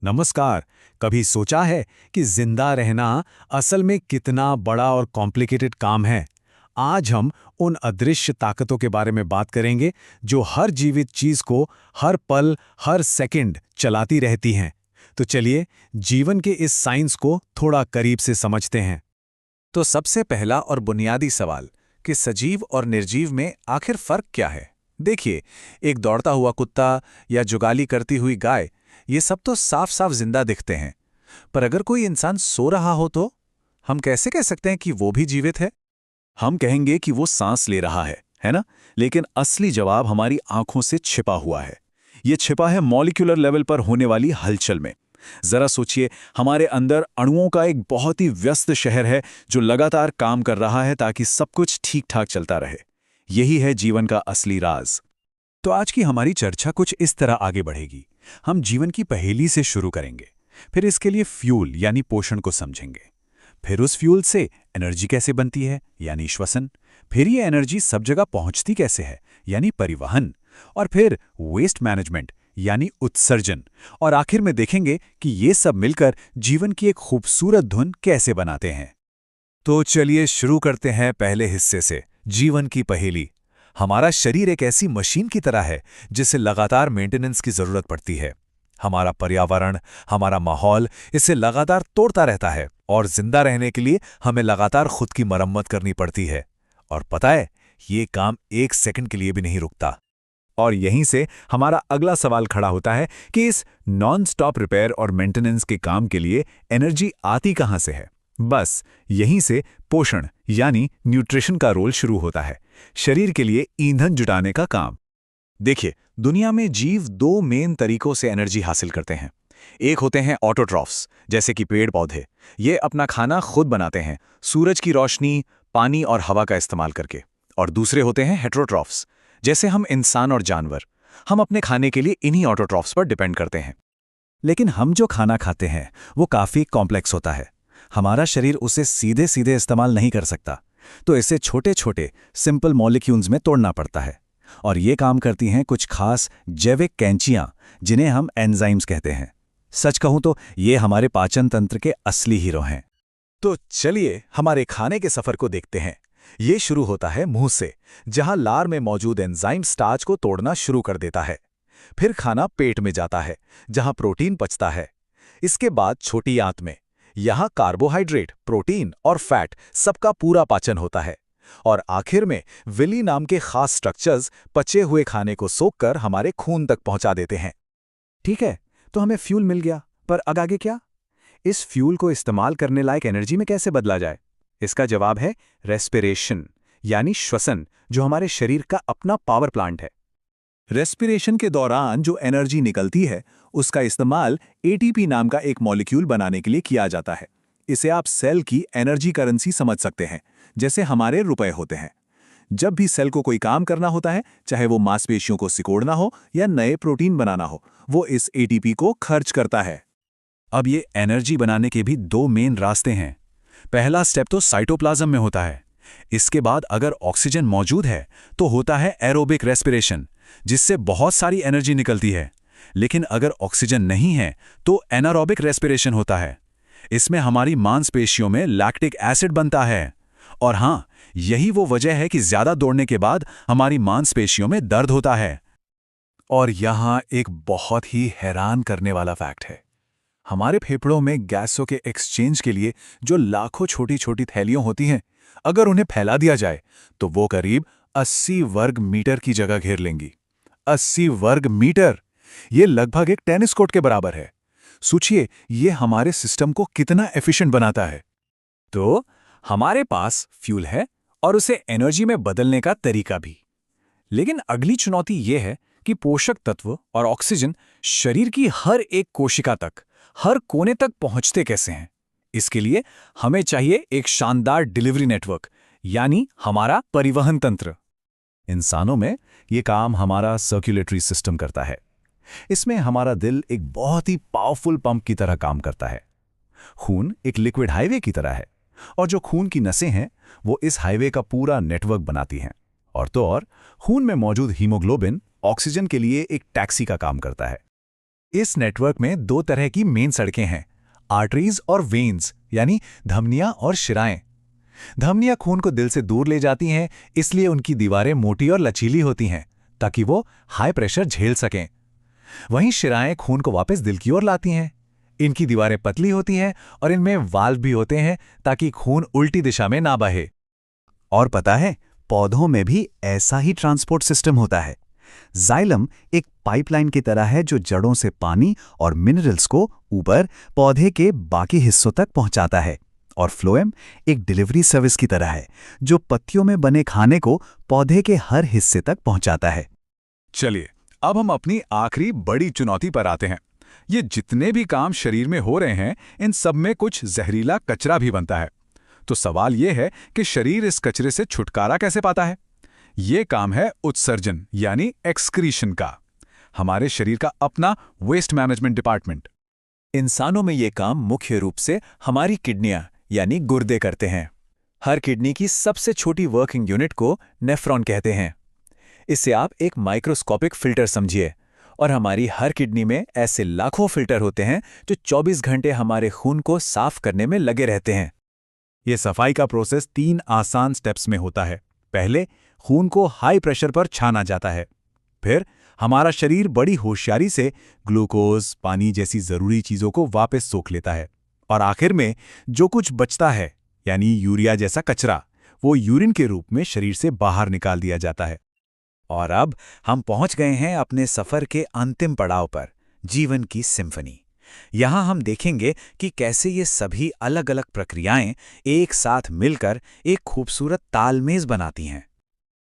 नमस्कार। कभी सोचा है कि जिंदा रहना असल में कितना बड़ा और कॉम्प्लिकेटेड काम है? आज हम उन अदृश्य ताकतों के बारे में बात करेंगे जो हर जीवित चीज को हर पल, हर सेकंड चलाती रहती हैं। तो चलिए जीवन के इस साइंस को थोड़ा करीब से समझते हैं। तो सबसे पहला और बुनियादी सवाल कि सजीव और निर्जीव में आखिर फर्क क्या है। देखिए, एक दौड़ता हुआ कुत्ता या जुगाली करती हुई गाय, ये सब तो साफ साफ जिंदा दिखते हैं। पर अगर कोई इंसान सो रहा हो तो हम कैसे कह सकते हैं कि वो भी जीवित है? हम कहेंगे कि वो सांस ले रहा है ना? लेकिन असली जवाब हमारी आंखों से छिपा हुआ है। ये छिपा है मॉलिक्यूलर लेवल पर होने वाली हलचल में। जरा सोचिए, हमारे अंदर अणुओं का एक बहुत ही व्यस्त शहर है जो लगातार काम कर रहा है ताकि सब कुछ ठीक ठाक चलता रहे। यही है जीवन का असली राज। तो आज की हमारी चर्चा कुछ इस तरह आगे बढ़ेगी। हम जीवन की पहेली से शुरू करेंगे, फिर इसके लिए फ्यूल यानी पोषण को समझेंगे। फिर उस फ्यूल से एनर्जी कैसे बनती है यानी श्वसन। फिर ये एनर्जी सब जगह पहुंचती कैसे है यानी परिवहन। और फिर वेस्ट मैनेजमेंट यानी उत्सर्जन। और आखिर में देखेंगे कि ये सब मिलकर जीवन की एक खूबसूरत धुन कैसे बनाते हैं। तो चलिए शुरू करते हैं पहले हिस्से से, जीवन की पहेली। हमारा शरीर एक ऐसी मशीन की तरह है जिसे लगातार मेंटेनेंस की जरूरत पड़ती है। हमारा पर्यावरण, हमारा माहौल इसे लगातार तोड़ता रहता है और जिंदा रहने के लिए हमें लगातार खुद की मरम्मत करनी पड़ती है। और पता है, ये काम एक सेकंड के लिए भी नहीं रुकता। और यहीं से हमारा अगला सवाल खड़ा होता है कि इस नॉन स्टॉप रिपेयर और मेंटेनेंस के काम के लिए एनर्जी आती कहां से है। बस यहीं से पोषण यानी न्यूट्रिशन का रोल शुरू होता है, शरीर के लिए ईंधन जुटाने का काम। देखिए, दुनिया में जीव दो मेन तरीकों से एनर्जी हासिल करते हैं। एक होते हैं ऑटोट्रॉफ्स, जैसे कि पेड़ पौधे। ये अपना खाना खुद बनाते हैं, सूरज की रोशनी, पानी और हवा का इस्तेमाल करके। और दूसरे होते हैं हेटेरोट्रॉफ्स, जैसे हम इंसान और जानवर। हम अपने खाने के लिए इन्हीं ऑटोट्रॉफ्स पर डिपेंड करते हैं। लेकिन हम जो खाना खाते हैं वो काफ़ी कॉम्प्लेक्स होता है। हमारा शरीर उसे सीधे सीधे इस्तेमाल नहीं कर सकता, तो इसे छोटे छोटे सिंपल मॉलिक्यूल्स में तोड़ना पड़ता है। और ये काम करती हैं कुछ खास जैविक कैंचियां, जिन्हें हम एंजाइम्स कहते हैं। सच कहूं तो ये हमारे पाचन तंत्र के असली हीरो हैं। तो चलिए हमारे खाने के सफर को देखते हैं। ये शुरू होता है मुंह से, जहां लार में मौजूद एंजाइम स्टार्च को तोड़ना शुरू कर देता है। फिर खाना पेट में जाता है, जहां प्रोटीन पचता है। इसके बाद छोटी आंत में, यहां कार्बोहाइड्रेट, प्रोटीन और फैट सबका पूरा पाचन होता है। और आखिर में विली नाम के खास स्ट्रक्चर्स पचे हुए खाने को सोखकर हमारे खून तक पहुंचा देते हैं। ठीक है, तो हमें फ्यूल मिल गया, पर अब आगे क्या? इस फ्यूल को इस्तेमाल करने लायक एनर्जी में कैसे बदला जाए? इसका जवाब है रेस्पिरेशन यानी श्वसन, जो हमारे शरीर का अपना पावर प्लांट है। रेस्पिरेशन के दौरान जो एनर्जी निकलती है उसका इस्तेमाल एटीपी नाम का एक मॉलिक्यूल बनाने के लिए किया जाता है। इसे आप सेल की एनर्जी करेंसी समझ सकते हैं, जैसे हमारे रुपए होते हैं। जब भी सेल को कोई काम करना होता है, चाहे वो मांसपेशियों को सिकोड़ना हो या नए प्रोटीन बनाना हो, वो इस एटीपी को खर्च करता है। अब ये एनर्जी बनाने के भी दो मेन रास्ते हैं। पहला स्टेप तो साइटोप्लाज्म में होता है। इसके बाद अगर ऑक्सीजन मौजूद है तो होता है एरोबिक रेस्पिरेशन, जिससे बहुत सारी एनर्जी निकलती है। लेकिन अगर ऑक्सीजन नहीं है तो एनारोबिक रेस्पिरेशन होता है। इसमें हमारी मांसपेशियों में लैक्टिक एसिड बनता है। और हाँ, यही वो वजह है कि ज्यादा दौड़ने के बाद हमारी मांसपेशियों में दर्द होता है। और यहाँ एक बहुत ही हैरान करने वाला फैक्ट है। हमारे फेफड़ों में गैसों के एक्सचेंज के लिए जो लाखों छोटी छोटी थैलियां होती हैं, अगर उन्हें फैला दिया जाए तो वो करीब 80 वर्ग मीटर की जगह घेर लेंगी। 80 वर्ग मीटर! ये लगभग एक टेनिस कोर्ट के बराबर है। सोचिए, ये हमारे सिस्टम को कितना एफिशिएंट बनाता है। तो हमारे पास फ्यूल है और उसे एनर्जी में बदलने का तरीका भी। लेकिन अगली चुनौती यह है कि पोषक तत्व और ऑक्सीजन शरीर की हर एक कोशिका तक, हर कोने तक पहुंचते कैसे हैं। इसके लिए हमें चाहिए एक शानदार डिलीवरी नेटवर्क, यानी हमारा परिवहन तंत्र। इंसानों में ये काम हमारा सर्कुलेटरी सिस्टम करता है। इसमें हमारा दिल एक बहुत ही पावरफुल पंप की तरह काम करता है। खून एक लिक्विड हाईवे की तरह है, और जो खून की नसें हैं वो इस हाईवे का पूरा नेटवर्क बनाती हैं। और तो और खून में मौजूद हीमोग्लोबिन ऑक्सीजन के लिए एक टैक्सी का काम करता है। इस नेटवर्क में दो तरह की मेन सड़कें हैं, आर्टरीज और वेन्स, यानी धमनियां और शिराएं। धमनियां खून को दिल से दूर ले जाती हैं, इसलिए उनकी दीवारें मोटी और लचीली होती हैं ताकि वो हाई प्रेशर झेल सकें। वहीं शिराएं खून को वापस दिल की ओर लाती हैं। इनकी दीवारें पतली होती हैं और इनमें वाल्व भी होते हैं ताकि खून उल्टी दिशा में ना बहे। और पता है, पौधों में भी ऐसा ही ट्रांसपोर्ट सिस्टम होता है। जाइलम एक पाइपलाइन की तरह है जो जड़ों से पानी और मिनरल्स को ऊपर पौधे के बाकी हिस्सों तक पहुंचाता है, और फ्लोएम एक डिलीवरी सर्विस की तरह है जो पत्तियों में बने खाने को पौधे के हर हिस्से तक पहुंचाता है। चलिए, अब हम अपनी आखिरी बड़ी चुनौती पर आते हैं। ये जितने भी काम शरीर में हो रहे हैं, इन सब में कुछ जहरीला कचरा भी बनता है। तो सवाल ये है कि शरीर इस कचरे से छुटकारा कैसे पाता है? ये काम है उत्सर्जन यानी एक्सक्रीशन का। हमारे शरीर का अपना वेस्ट मैनेजमेंट डिपार्टमेंट। इंसानों में ये काम मुख्य रूप से हमारी किडनियां यानी गुर्दे करते हैं। हर किडनी की सबसे छोटी वर्किंग यूनिट को नेफ्रॉन कहते हैं। इसे आप एक माइक्रोस्कोपिक फिल्टर समझिए, और हमारी हर किडनी में ऐसे लाखों फिल्टर होते हैं जो 24 घंटे हमारे खून को साफ करने में लगे रहते हैं। ये सफाई का प्रोसेस 3 आसान स्टेप्स में होता है। पहले खून को हाई प्रेशर पर छाना जाता है। फिर हमारा शरीर बड़ी होशियारी से ग्लूकोज, पानी जैसी जरूरी चीजों को वापस सोख लेता है। और आखिर में जो कुछ बचता है, यानी यूरिया जैसा कचरा, वो यूरिन के रूप में शरीर से बाहर निकाल दिया जाता है। और अब हम पहुंच गए हैं अपने सफर के अंतिम पड़ाव पर, जीवन की सिम्फनी। यहां हम देखेंगे कि कैसे ये सभी अलग अलग प्रक्रियाएं एक साथ मिलकर एक खूबसूरत तालमेज बनाती हैं।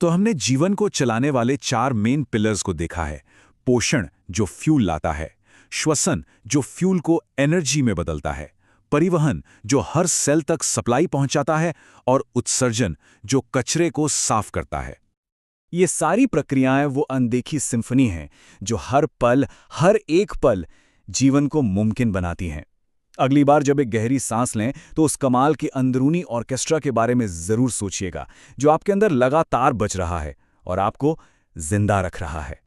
तो हमने जीवन को चलाने वाले 4 मेन पिलर्स को देखा है। पोषण, जो फ्यूल लाता है, श्वसन, जो फ्यूल को एनर्जी में बदलता है, परिवहन, जो हर सेल तक सप्लाई पहुंचाता है, और उत्सर्जन, जो कचरे को साफ करता है। ये सारी प्रक्रियाएं वो अनदेखी सिम्फनी हैं जो हर पल, हर एक पल जीवन को मुमकिन बनाती हैं। अगली बार जब एक गहरी सांस लें तो उस कमाल के अंदरूनी ऑर्केस्ट्रा के बारे में जरूर सोचिएगा जो आपके अंदर लगातार बज रहा है और आपको जिंदा रख रहा है।